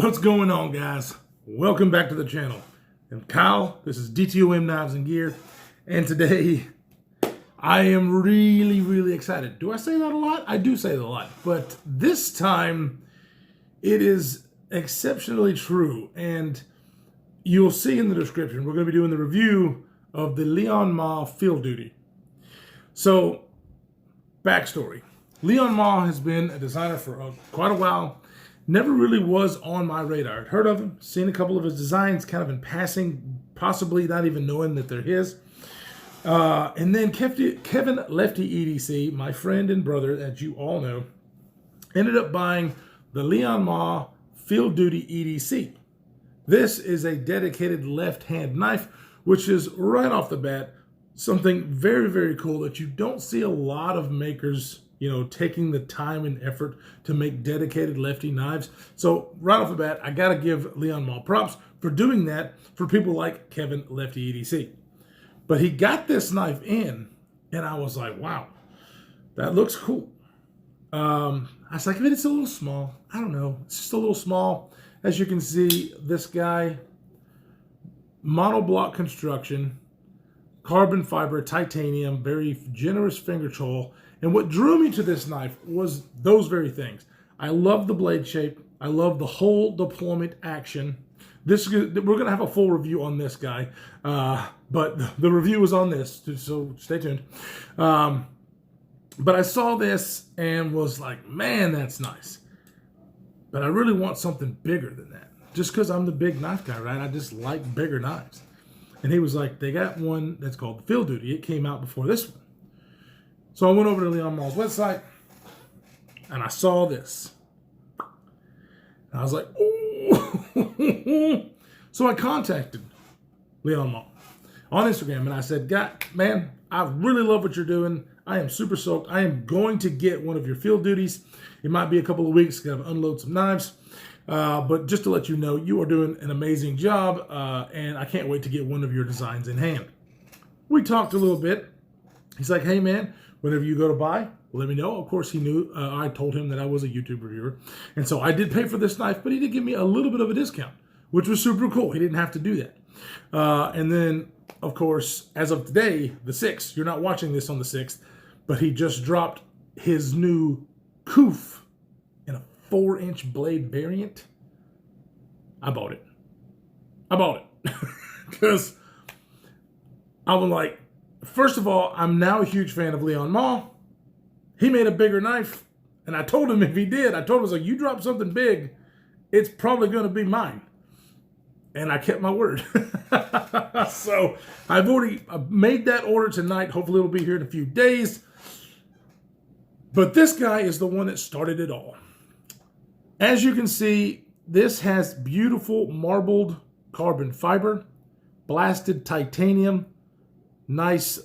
What's going on, guys? Welcome back to the channel. I'm Kyle. This is DTOM Knives and Gear, and today I am really excited. Do I say that a lot? I do say that a lot, but this time it is exceptionally true, and you'll see in the description we're going to be doing the review of the Liong Mah Field Duty. So, backstory. Liong Mah has been a designer for quite a while. Never really was on my radar. I'd heard of him, seen a couple of his designs kind of in passing, possibly not even knowing that they're his. And then Kevin Lefty EDC, my friend and brother, as you all know, ended up buying the Liong Mah Field Duty EDC. This is a dedicated left-hand knife, which is right off the bat something very cool that you don't see a lot of makers, taking the time and effort to make dedicated lefty knives. So right off the bat, I got to give Liong Mah props for doing that for people like Kevin Lefty EDC. But he got this knife in, and I was like, wow, that looks cool. I was like, it's a little small. I don't know. It's just a little small. As you can see, this guy, monoblock construction, carbon fiber, titanium, very generous finger choil. And what drew me to this knife was those very things. I love the blade shape. I love the whole deployment action. We're going to have a full review on this guy, but the review is on this, so stay tuned. But I saw this and was like, man, that's nice. But I really want something bigger than that. Just because I'm the big knife guy, right? I just like bigger knives. And he was like, they got one that's called the Field Duty. It came out before this one. So I went over to Liong Mah's website, and I saw this. And I was like, oh. So I contacted Liong Mah on Instagram, and I said, man, I really love what you're doing. I am super stoked. I am going to get one of your field duties. It might be a couple of weeks to unload some knives. But just to let you know, you are doing an amazing job, and I can't wait to get one of your designs in hand. We talked a little bit. He's like, hey, man, whenever you go to buy, let me know. Of course, he knew. I told him that I was a YouTube reviewer. And so I did pay for this knife, but he did give me a little bit of a discount, which was super cool. He didn't have to do that. And then, of course, as of today, the 6th, you're not watching this on the 6th, but he just dropped his new Koof in a 4-inch blade variant. I bought it. Because I was like, first of all, I'm now a huge fan of Liong Mah. He made a bigger knife, and I told him if he did, I was like, you drop something big, it's probably going to be mine. And I kept my word. So I've already made that order tonight. Hopefully it'll be here in a few days. But this guy is the one that started it all. As you can see, this has beautiful marbled carbon fiber, blasted titanium, nice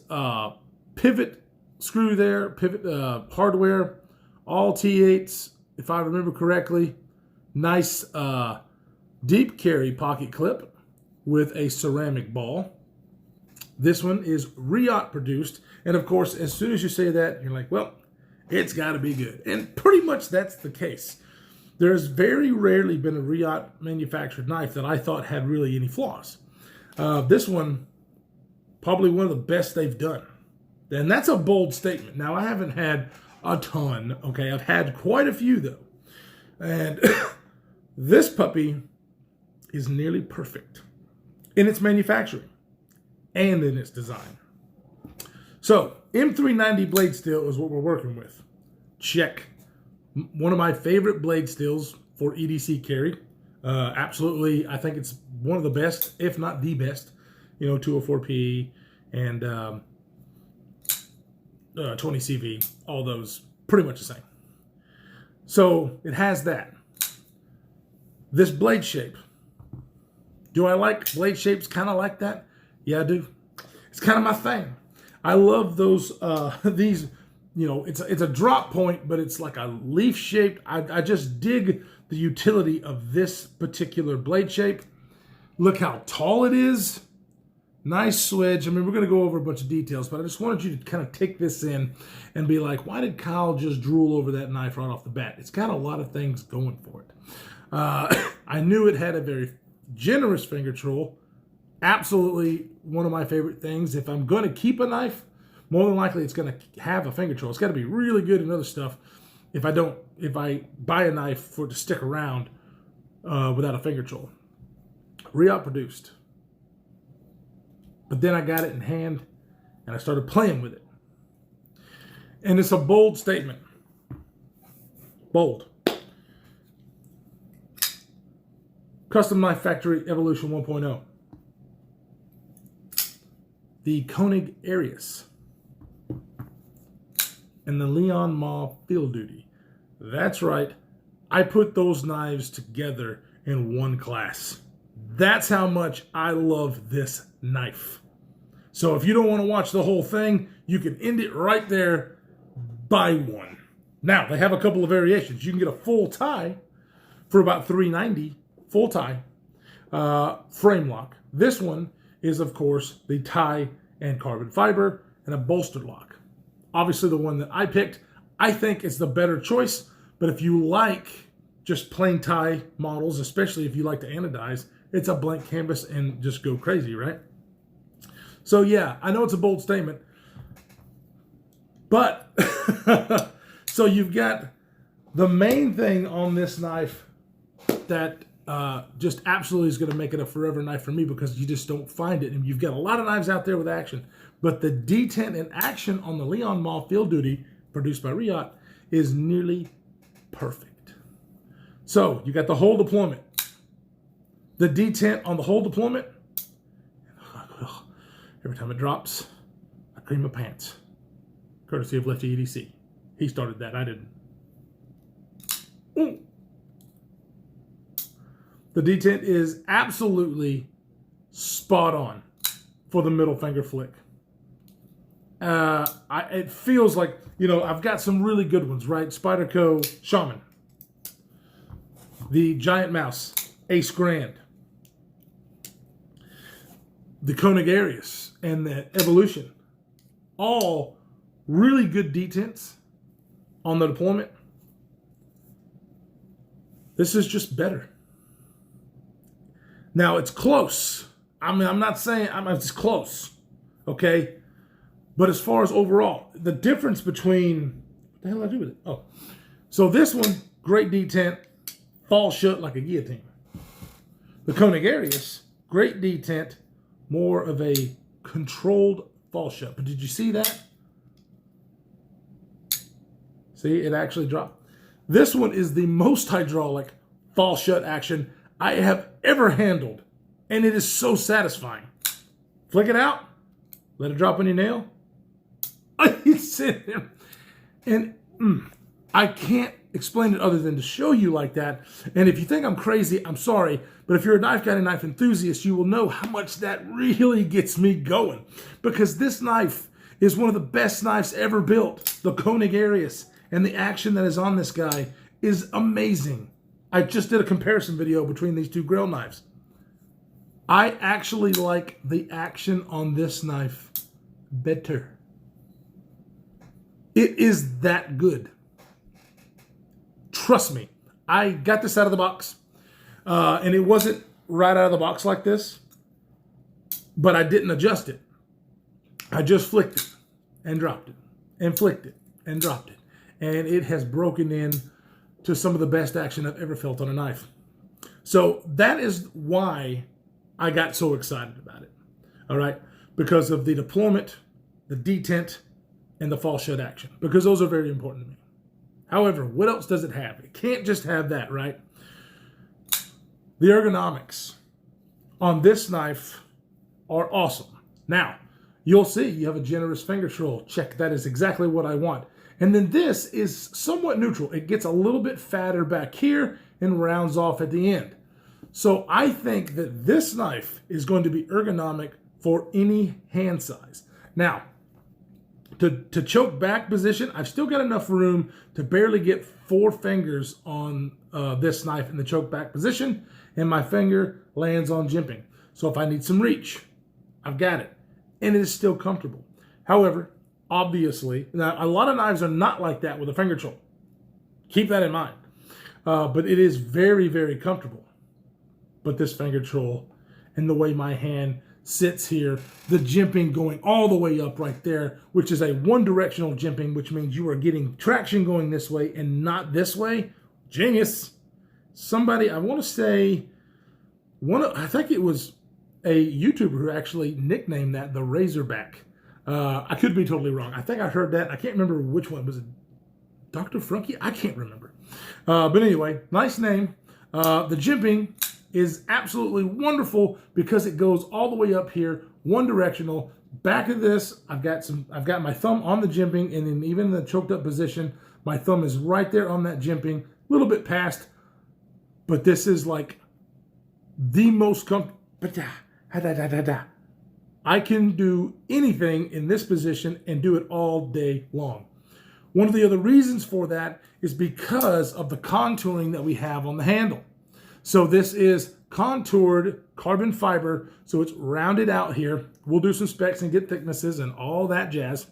pivot screw there, pivot hardware, all T8s, if I remember correctly. Nice deep carry pocket clip with a ceramic ball. This one is Riot produced, and of course, as soon as you say that, you're like, well, it's got to be good. And pretty much that's the case. There's very rarely been a Riot manufactured knife that I thought had really any flaws. This one, probably one of the best they've done. And that's a bold statement. Now, I haven't had a ton, okay? I've had quite a few, though. And this puppy is nearly perfect in its manufacturing and in its design. So, M390 blade steel is what we're working with. Check. One of my favorite blade steels for EDC carry. Absolutely, I think it's one of the best, if not the best. 204P and 20 CV, all those pretty much the same. So it has that. This blade shape. Do I like blade shapes kind of like that? Yeah, I do. It's kind of my thing. I love those, these, it's a drop point, but it's like a leaf shaped. I just dig the utility of this particular blade shape. Look how tall it is. Nice swedge. I mean, we're going to go over a bunch of details, but I just wanted you to kind of take this in and be like, why did Kyle just drool over that knife right off the bat? It's got a lot of things going for it. I knew it had a very generous finger control. Absolutely one of my favorite things. If I'm going to keep a knife, more than likely it's going to have a finger control. It's got to be really good in other stuff if I buy a knife for it to stick around without a finger control. Riot produced. But then I got it in hand and I started playing with it. And it's a bold statement. Bold. Custom Knife Factory Evolution 1.0. The Koenig Arius. And the Liong Mah Field Duty. That's right. I put those knives together in one class. That's how much I love this knife. So if you don't want to watch the whole thing, you can end it right there. Buy one. Now, they have a couple of variations. You can get a full tie for about $3.90, full tie, frame lock. This one is, of course, the tie and carbon fiber and a bolster lock. Obviously, the one that I picked, I think is the better choice. But if you like just plain tie models, especially if you like to anodize, it's a blank canvas and just go crazy, right? So yeah, I know it's a bold statement, but so you've got the main thing on this knife that just absolutely is going to make it a forever knife for me because you just don't find it. And you've got a lot of knives out there with action, but the detent and action on the Liong Mah Field Duty, produced by Riot, is nearly perfect. So you got the whole deployment. The detent on the whole deployment, every time it drops, I cream my pants. Courtesy of Lefty EDC. He started that, I didn't. Ooh. The detent is absolutely spot on for the middle finger flick. It feels like, you know, I've got some really good ones, right? Spyderco Shaman. The Giant Mouse, Ace Grand. The Koenig Arius and the Evolution. All really good detents on the deployment. This is just better. Now, it's close. I mean, I'm not saying it's close, okay? But as far as overall, the difference between, what the hell did I do with it? Oh, so this one, great detent, falls shut like a guillotine. The Koenig Arius, great detent, more of a controlled fall shut. But did you see that? See, it actually dropped. This one is the most hydraulic fall shut action I have ever handled. And it is so satisfying. Flick it out. Let it drop on your nail. You sit there. And I can't explain it other than to show you like that. And if you think I'm crazy, I'm sorry. But if you're a knife guy and knife enthusiast, you will know how much that really gets me going. Because this knife is one of the best knives ever built. The Koenig Arius. And the action that is on this guy is amazing. I just did a comparison video between these two grill knives. I actually like the action on this knife better. It is that good. Trust me. I got this out of the box. And it wasn't right out of the box like this. But I didn't adjust it. I just flicked it and dropped it. And flicked it and dropped it. And it has broken in to some of the best action I've ever felt on a knife. So that is why I got so excited about it. All right? Because of the deployment, the detent, and the fall shut action. Because those are very important to me. However, what else does it have? It can't just have that, right? The ergonomics on this knife are awesome. Now, you'll see you have a generous finger control. Check, that is exactly what I want. And then this is somewhat neutral. It gets a little bit fatter back here and rounds off at the end. So I think that this knife is going to be ergonomic for any hand size. Now, to choke back position, I've still got enough room to barely get 4 fingers on this knife in the choke back position, and my finger lands on jimping. So if I need some reach, I've got it. And it is still comfortable. However, obviously, now a lot of knives are not like that with a finger control. Keep that in mind. But it is very, very comfortable. But this finger control and the way my hand sits here, the jimping going all the way up right there, which is a one-directional jimping, which means you are getting traction going this way and not this way. Genius. Somebody, I want to say, I think it was a YouTuber who actually nicknamed that the Razorback. I could be totally wrong. I think I heard that. I can't remember which one. Was it Dr. Frunky? I can't remember. But anyway, nice name. The jimping is absolutely wonderful because it goes all the way up here, one directional. Back of this, I've got my thumb on the jimping, and then even in the choked up position, my thumb is right there on that jimping, a little bit past, but this is like the most comfortable. I can do anything in this position and do it all day long. One of the other reasons for that is because of the contouring that we have on the handle. So this is contoured carbon fiber, so it's rounded out here. We'll do some specs and get thicknesses and all that jazz.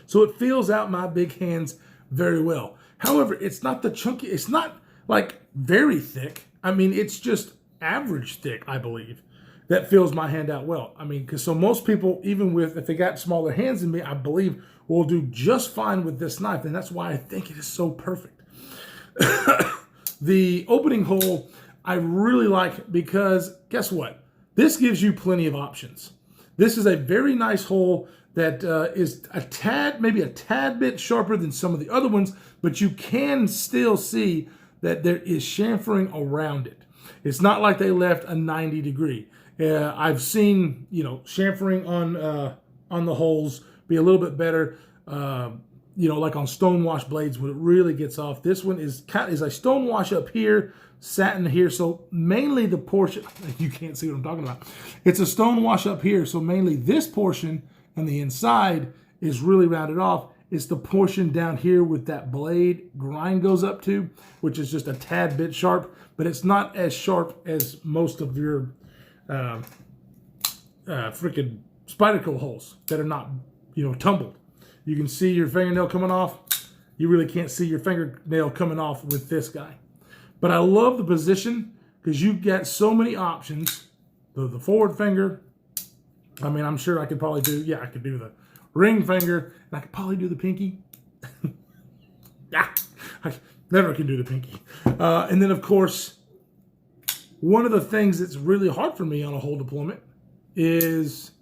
So it fills out my big hands very well. However, it's not the chunky, it's not like very thick. I mean, it's just average thick, I believe, that fills my hand out well. I mean, because so most people, even with, if they got smaller hands than me, I believe will do just fine with this knife. And that's why I think it is so perfect. The opening hole I really like because guess what? This gives you plenty of options. This is a very nice hole that is a tad, maybe a tad bit sharper than some of the other ones, but you can still see that there is chamfering around it. It's not like they left a 90 degree. I've seen, chamfering on the holes be a little bit better. Like on stonewash blades when it really gets off. This one is a stonewash up here, satin here. So mainly the portion, you can't see what I'm talking about. It's a stonewash up here. So mainly this portion and the inside is really rounded off. It's the portion down here with that blade grind goes up to, which is just a tad bit sharp, but it's not as sharp as most of your freaking Spyderco holes that are not, tumbled. You can see your fingernail coming off. You really can't see your fingernail coming off with this guy. But I love the position because you get so many options. The forward finger. I mean, I'm sure I could probably do, I could do the ring finger. And I could probably do the pinky. I never can do the pinky. And then, of course, one of the things that's really hard for me on a hole deployment is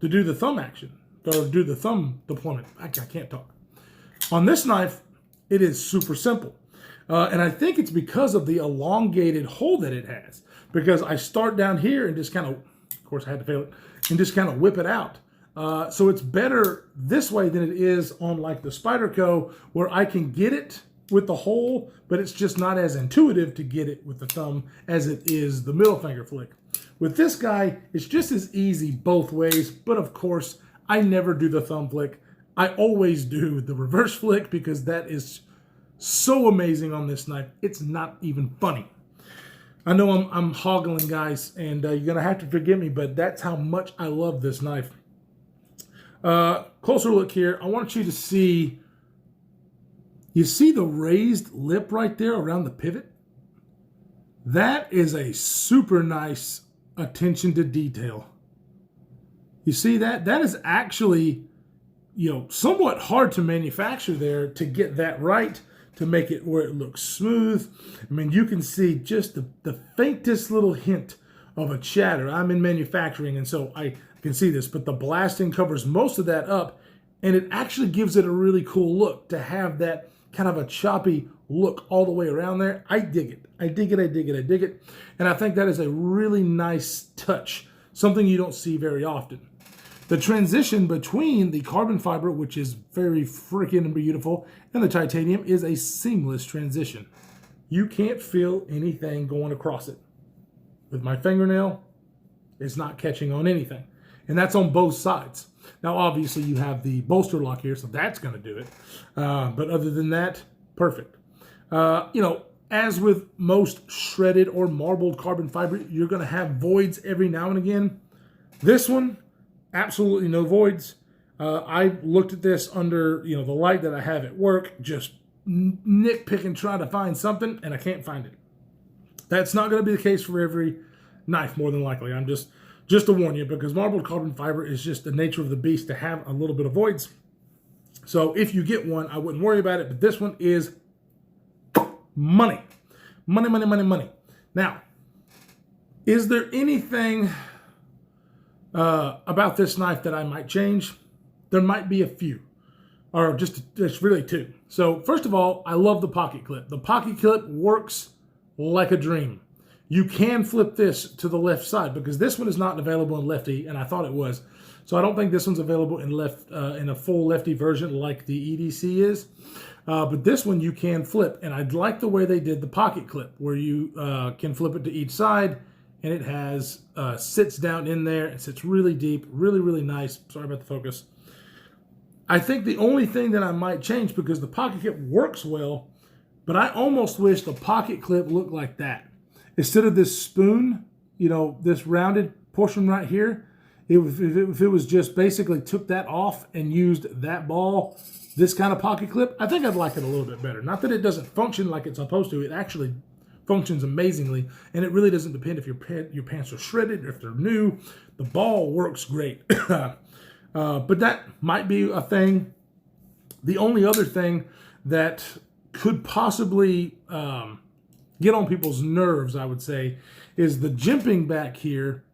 to do the thumb action. Or do the thumb deployment. I can't talk. On this knife, it is super simple. And I think it's because of the elongated hole that it has. Because I start down here and just kind of course I had to fail it, and just kind of whip it out. So it's better this way than it is on like the Spyderco, where I can get it with the hole, but it's just not as intuitive to get it with the thumb as it is the middle finger flick. With this guy, it's just as easy both ways, but of course, I never do the thumb flick. I always do the reverse flick because that is so amazing on this knife. It's not even funny. I know I'm hoggling, guys, and you're going to have to forgive me, but that's how much I love this knife. Closer look here. I want you to see, you see the raised lip right there around the pivot? That is a super nice attention to detail. You see that? That is actually, somewhat hard to manufacture there to get that right, to make it where it looks smooth. I mean, you can see just the faintest little hint of a chatter. I'm in manufacturing, and so I can see this, but the blasting covers most of that up, and it actually gives it a really cool look to have that kind of a choppy look all the way around there. I dig it. I dig it, I dig it, I dig it. And I think that is a really nice touch, something you don't see very often. The transition between the carbon fiber, which is very freaking beautiful, and the titanium is a seamless transition. You can't feel anything going across it. With my fingernail, it's not catching on anything. And that's on both sides. Now, obviously, you have the bolster lock here, so that's going to do it. But other than that, perfect. As with most shredded or marbled carbon fiber, you're going to have voids every now and again. This one, absolutely no voids. I looked at this under, the light that I have at work, just nitpicking trying to find something, and I can't find it. That's not going to be the case for every knife, more than likely. I'm just to warn you, because marbled carbon fiber is just the nature of the beast to have a little bit of voids. So if you get one, I wouldn't worry about it, but this one is money. Money, money, money, money. Now, is there anything about this knife that I might change? There might be a few, or just really two. So first of all, I love the pocket clip. The pocket clip works like a dream. You can flip this to the left side, because this one is not available in lefty, and I thought it was. So I don't think this one's available in in a full lefty version like the EDC is. But this one you can flip, and I like the way they did the pocket clip, where you can flip it to each side, and it has sits down in there. It sits really deep, really, really nice. Sorry about the focus. I think the only thing that I might change, because the pocket clip works well, but I almost wish the pocket clip looked like that. Instead of this spoon, you know, this rounded portion right here, if it was just basically took that off and used that ball, this kind of pocket clip, I think I'd like it a little bit better. Not that it doesn't function like it's supposed to. It actually functions amazingly, and it really doesn't depend if your pants are shredded or if they're new. The ball works great. But that might be a thing. The only other thing that could possibly get on people's nerves, I would say, is the jimping back here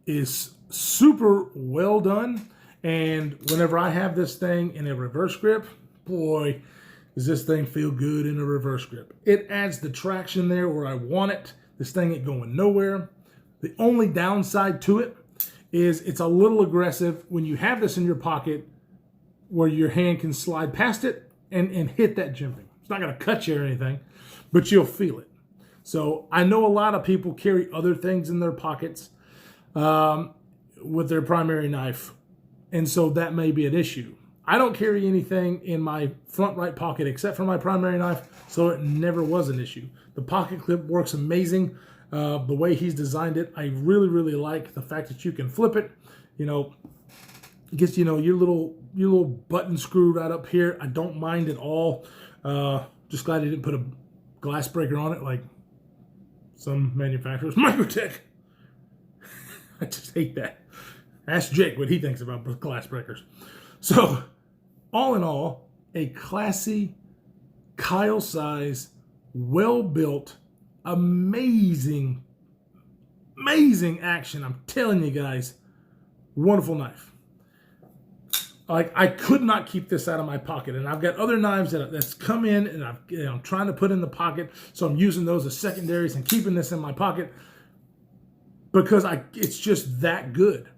is super well done. And whenever I have this thing in a reverse grip, boy, does this thing feel good in a reverse grip. It adds the traction there where I want it. This thing ain't going nowhere. The only downside to it is it's a little aggressive when you have this in your pocket, where your hand can slide past it and hit that jimping. It's not going to cut you or anything, but you'll feel it. So I know a lot of people carry other things in their pockets with their primary knife, and so that may be an issue. I don't carry anything in my front right pocket except for my primary knife, so it never was an issue. The pocket clip works amazing. The way he's designed it, I really, really like the fact that you can flip it. You know, it gets, you know, your little button screw right up here. I don't mind at all. Just glad he didn't put a glass breaker on it like some manufacturers. Microtech. I just hate that. Ask Jake what he thinks about glass breakers. So, all in all, a classy, Kyle size, well-built, amazing action. I'm telling you guys, wonderful knife. Like, I could not keep this out of my pocket, and I've got other knives that's come in, and I'm trying to put in the pocket, so I'm using those as secondaries and keeping this in my pocket because it's just that good.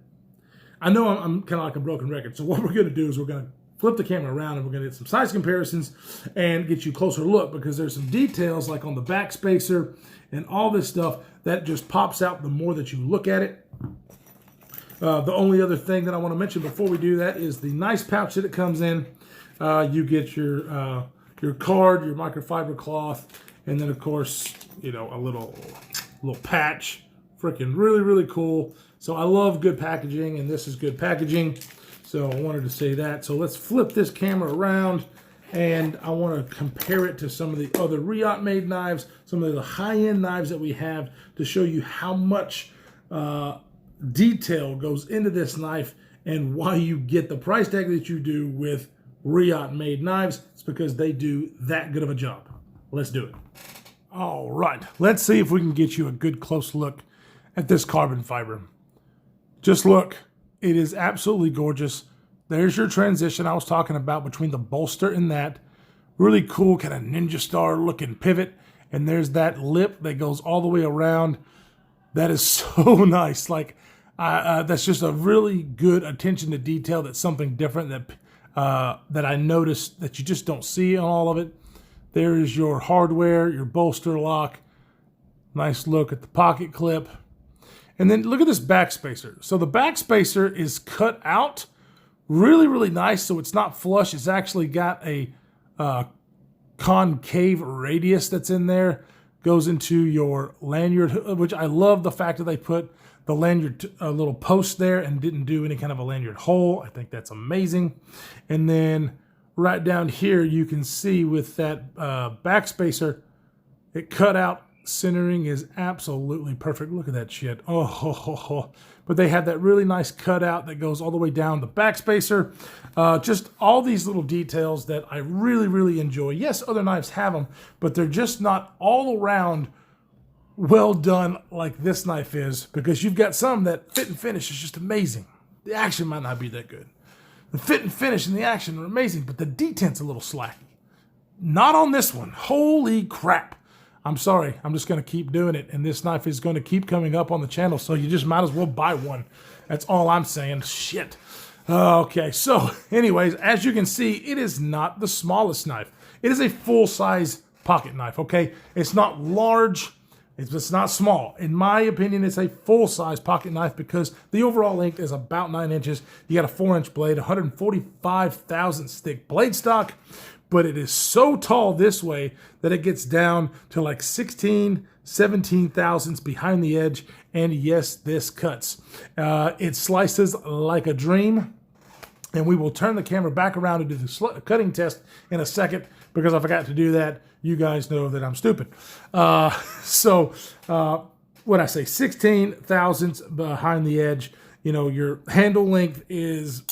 I know I'm kind of like a broken record, so what we're going to do is we're going to flip the camera around and we're going to get some size comparisons and get you a closer look, because there's some details like on the back spacer and all this stuff that just pops out the more that you look at it. The only other thing that I want to mention before we do that is the nice pouch that it comes in. You get your card, your microfiber cloth, and then of course, you know, a little patch. Freaking really, really cool. So I love good packaging, and this is good packaging. So I wanted to say that. So let's flip this camera around, and I want to compare it to some of the other Riot made knives, some of the high-end knives that we have, to show you how much detail goes into this knife and why you get the price tag that you do with Riot made knives. It's because they do that good of a job. Let's do it. All right, let's see if we can get you a good close look at this carbon fiber. Just look, it is absolutely gorgeous. There's your transition I was talking about between the bolster and that. Really cool kind of ninja star looking pivot. And there's that lip that goes all the way around. That is so nice. Like, that's just a really good attention to detail. That's something different that I noticed that you just don't see on all of it. There is your hardware, your bolster lock. Nice look at the pocket clip. And then look at this back spacer. So the back spacer is cut out really, really nice. So it's not flush. It's actually got a concave radius that's in there. Goes into your lanyard, which I love the fact that they put the lanyard little post there and didn't do any kind of a lanyard hole. I think that's amazing. And then right down here, you can see with that backspacer, it cut out. Centering is absolutely perfect. Look at that shit. Oh, ho, ho, ho. But they have that really nice cutout that goes all the way down the backspacer. Just all these little details that I really, really enjoy. Yes, other knives have them, but they're just not all around well done like this knife is, because you've got some that fit and finish is just amazing. The action might not be that good. The fit and finish and the action are amazing, but the detent's a little slacky. Not on this one. Holy crap. I'm sorry, I'm just going to keep doing it, and this knife is going to keep coming up on the channel, so you just might as well buy one. That's all I'm saying. Shit. Okay, so anyways, as you can see, it is not the smallest knife. It is a full-size pocket knife, okay? It's not large. It's not small. In my opinion, it's a full-size pocket knife because the overall length is about 9 inches. You got a 4-inch blade, 145 thousandths thick blade stock, but it is so tall this way that it gets down to like 16, 17 thousandths behind the edge, and yes, this cuts. It slices like a dream, and we will turn the camera back around and do the cutting test in a second, because I forgot to do that. You guys know that I'm stupid. What I say, 16 thousandths behind the edge. You know, your handle length is...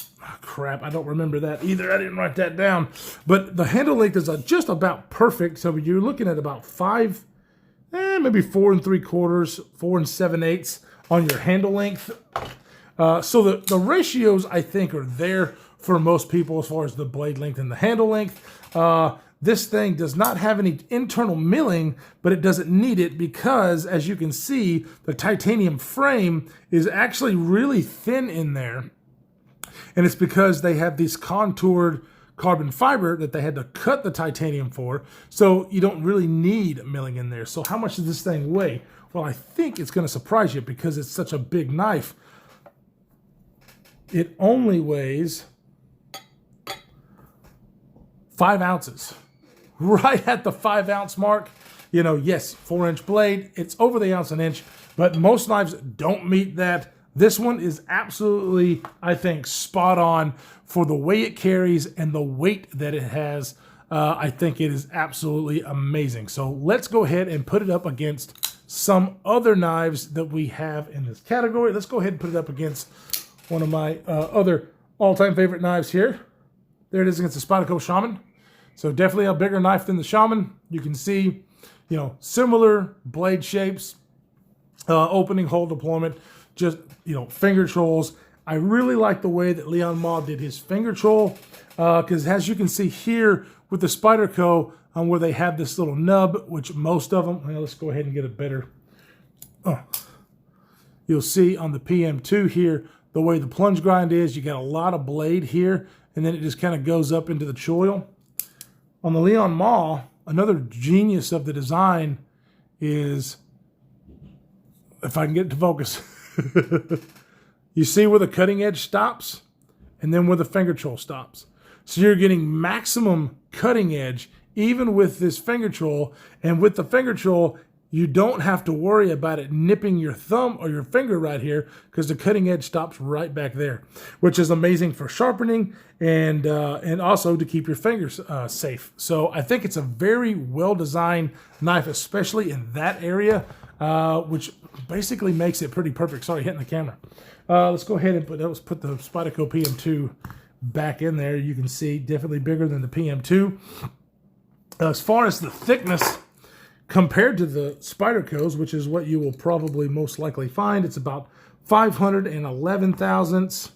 crap, I don't remember that either. I didn't write that down. But the handle length is just about perfect. So you're looking at about maybe 4 3/4, 4 7/8 on your handle length. So the ratios, I think, are there for most people as far as the blade length and the handle length. This thing does not have any internal milling, but it doesn't need it because, as you can see, the titanium frame is actually really thin in there. And it's because they have this contoured carbon fiber that they had to cut the titanium for, so you don't really need milling in there. So how much does this thing weigh? Well, I think it's going to surprise you because it's such a big knife. It only weighs 5 ounces. Right at the 5 ounce mark. You know, yes, 4-inch blade. It's over the ounce an inch, but most knives don't meet that. This one is absolutely, I think, spot on for the way it carries and the weight that it has. I think it is absolutely amazing. So let's go ahead and put it up against some other knives that we have in this category. Let's go ahead and put it up against one of my other all-time favorite knives here. There it is against the Spyderco Shaman. So definitely a bigger knife than the Shaman. You can see, you know, similar blade shapes, opening hole deployment, just, you know, finger trolls. I really like the way that Liong Mah did his finger troll, because as you can see here with the Spyderco, where they have this little nub, which most of them, well, let's go ahead and get a better, you'll see on the PM2 here, the way the plunge grind is, you got a lot of blade here, and then it just kind of goes up into the choil. On the Liong Mah, another genius of the design is, if I can get it to focus, you see where the cutting edge stops and then where the finger troll stops. So you're getting maximum cutting edge even with this finger troll, and with the finger troll, you don't have to worry about it nipping your thumb or your finger right here because the cutting edge stops right back there, which is amazing for sharpening and also to keep your fingers safe. So I think it's a very well-designed knife, especially in that area, which basically makes it pretty perfect. Sorry, hitting the camera. Let's go ahead and put the Spyderco PM2 back in there. You can see definitely bigger than the PM2. As far as the thickness, compared to the Spydercos, which is what you will probably most likely find, it's about 511 thousandths,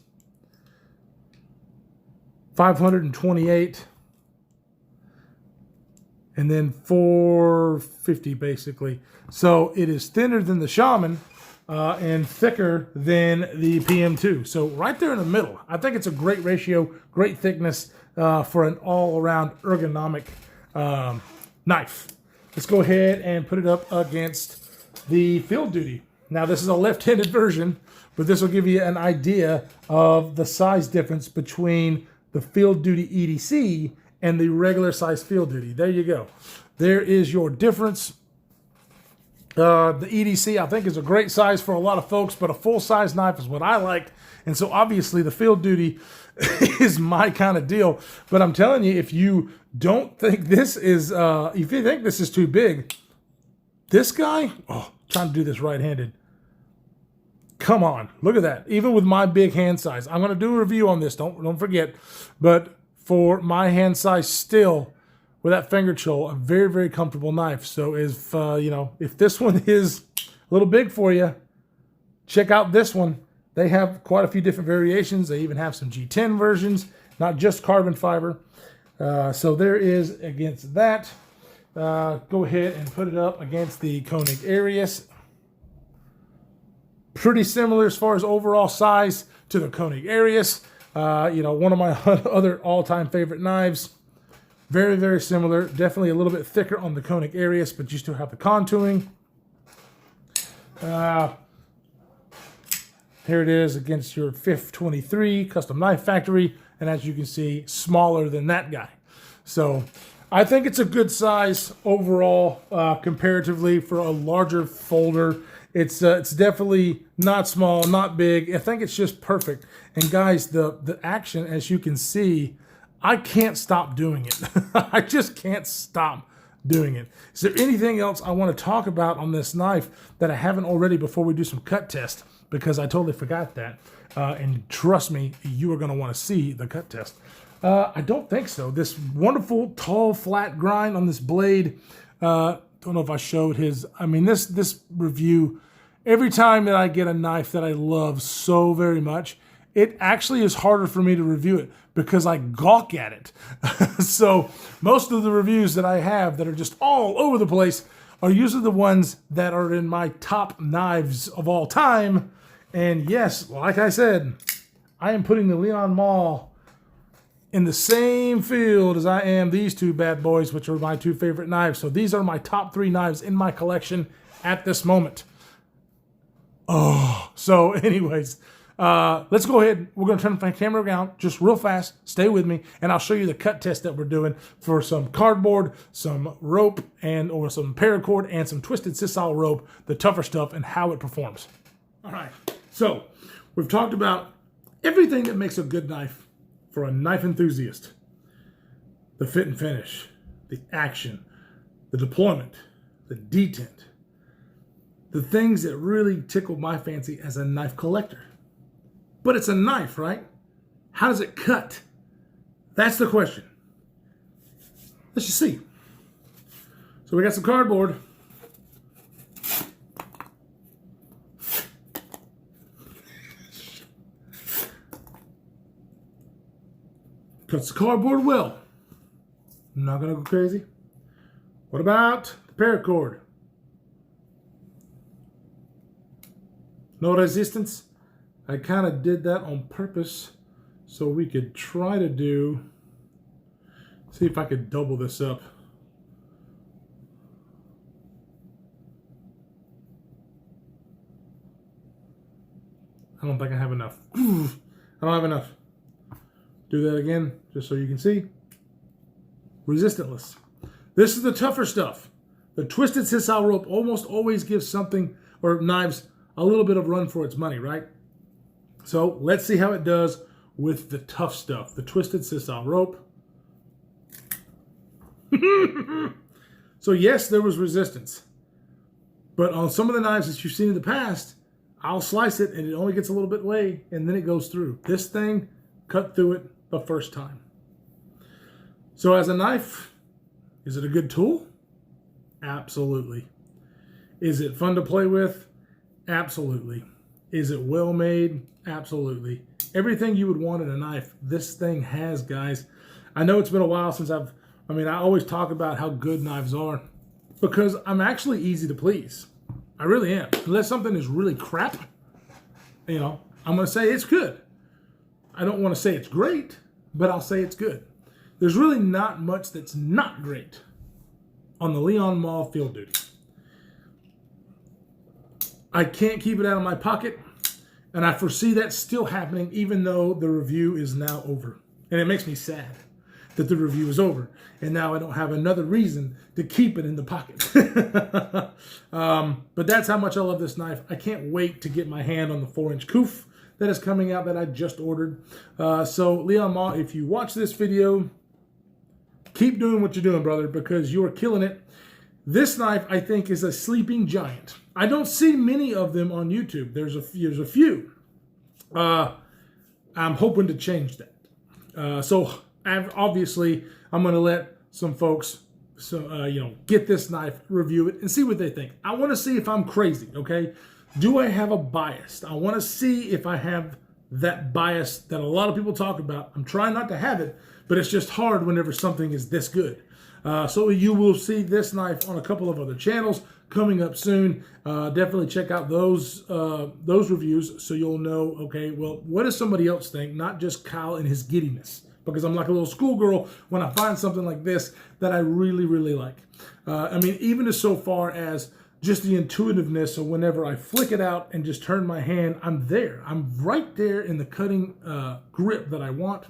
528, and then 450 basically. So it is thinner than the Shaman and thicker than the PM2. So right there in the middle. I think it's a great ratio, great thickness for an all-around ergonomic knife. Let's go ahead and put it up against the Field Duty. Now, this is a left-handed version, but this will give you an idea of the size difference between the Field Duty EDC and the regular size Field Duty. There you go. There is your difference. The EDC, I think, is a great size for a lot of folks, but a full-size knife is what I like. And so, obviously, the Field Duty is my kind of deal. But I'm telling you, if you don't think this is, if you think this is too big, this guy, oh, trying to do this right-handed. Come on, look at that. Even with my big hand size, I'm going to do a review on this. Don't forget. But for my hand size, still with that finger choil, a very, very comfortable knife. So if if this one is a little big for you, check out this one. They have quite a few different variations. They even have some G10 versions, not just carbon fiber. So there is against that. Go ahead and put it up against the Koenig Arius. Pretty similar as far as overall size to the Koenig Arius. One of my other all-time favorite knives. Very, very similar. Definitely a little bit thicker on the Koenig Arius, but you still have the contouring. Here it is against your 523 Custom Knife Factory. And as you can see, smaller than that guy. So I think it's a good size overall, comparatively for a larger folder. It's definitely not small, not big. I think it's just perfect. And guys, the action, as you can see, I can't stop doing it. I just can't stop doing it. Is there anything else I want to talk about on this knife that I haven't already before we do some cut test? Because I totally forgot that. And trust me, you are going to want to see the cut test. I don't think so. This wonderful, tall, flat grind on this blade. Don't know if I showed his. I mean, this review, every time that I get a knife that I love so very much, it actually is harder for me to review it because I gawk at it. So most of the reviews that I have that are just all over the place are usually the ones that are in my top knives of all time. And yes, like I said, I am putting the Liong Mah in the same field as I am these two bad boys, which are my two favorite knives. So these are my top 3 knives in my collection at this moment. Oh, so anyways, let's go ahead. We're going to turn the camera around just real fast. Stay with me, and I'll show you the cut test that we're doing for some cardboard, some rope, or some paracord, and some twisted sisal rope, the tougher stuff, and how it performs. All right, so we've talked about everything that makes a good knife for a knife enthusiast. The fit and finish, the action, the deployment, the detent, the things that really tickle my fancy as a knife collector. But it's a knife, right? How does it cut? That's the question. Let's just see. So we got some cardboard. Cuts the cardboard well. I'm not going to go crazy. What about the paracord? No resistance. I kind of did that on purpose so we could try to see if I could double this up. I don't think I have enough. I don't have enough. Do that again, just so you can see. Resistantless. This is the tougher stuff. The twisted sisal rope almost always gives something, or knives, a little bit of run for its money, right? So let's see how it does with the tough stuff. The twisted sisal rope. So yes, there was resistance. But on some of the knives that you've seen in the past, I'll slice it and it only gets a little bit away and then it goes through. This thing cut through it the first time. So as a knife, is it a good tool? Absolutely. Is it fun to play with? Absolutely. Is it well made? Absolutely. Everything you would want in a knife, this thing has, guys. I know it's been a while since I always talk about how good knives are because I'm actually easy to please. I really am. Unless something is really crap, I'm going to say it's good. I don't want to say it's great, but I'll say it's good. There's really not much that's not great on the Liong Mah Field Duty. I can't keep it out of my pocket, and I foresee that still happening even though the review is now over. And it makes me sad that the review is over, and now I don't have another reason to keep it in the pocket. But that's how much I love this knife. I can't wait to get my hand on the 4-inch Koof. that is coming out that I just ordered. So Liong Mah, if you watch this video, keep doing what you're doing, brother, because you're killing it. This knife, I think, is a sleeping giant. I don't see many of them on YouTube. There's a few. I'm hoping to change that. So obviously, I'm going to let some folks, get this knife, review it, and see what they think. I want to see if I'm crazy, okay? Do I have a bias? I want to see if I have that bias that a lot of people talk about. I'm trying not to have it, but it's just hard whenever something is this good. So you will see this knife on a couple of other channels coming up soon. Definitely check out those reviews so you'll know, okay, well, what does somebody else think? Not just Kyle and his giddiness. Because I'm like a little schoolgirl when I find something like this that I really, really like. I mean, even as so far as just the intuitiveness of whenever I flick it out and just turn my hand, I'm there. I'm right there in the cutting grip that I want.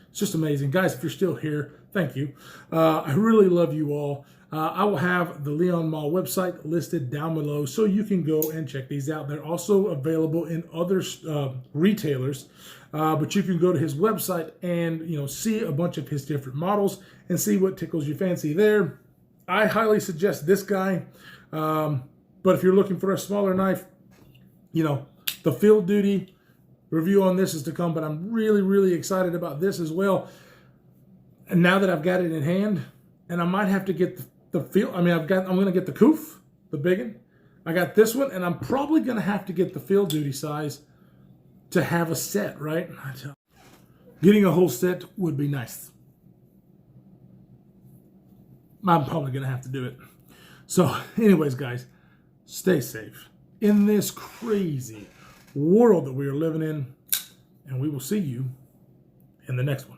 It's just amazing. Guys, if you're still here, thank you. I really love you all. I will have the Liong Mah website listed down below so you can go and check these out. They're also available in other retailers, but you can go to his website and see a bunch of his different models and see what tickles your fancy there. I highly suggest this guy, but if you're looking for a smaller knife, the Field Duty review on this is to come, but I'm really, really excited about this as well. And now that I've got it in hand, and I might have to get the Field, I'm going to get the Koof, the big one. I got this one, and I'm probably going to have to get the Field Duty size to have a set, right? Getting a whole set would be nice. I'm probably going to have to do it. So anyways, guys, stay safe in this crazy world that we are living in, and we will see you in the next one.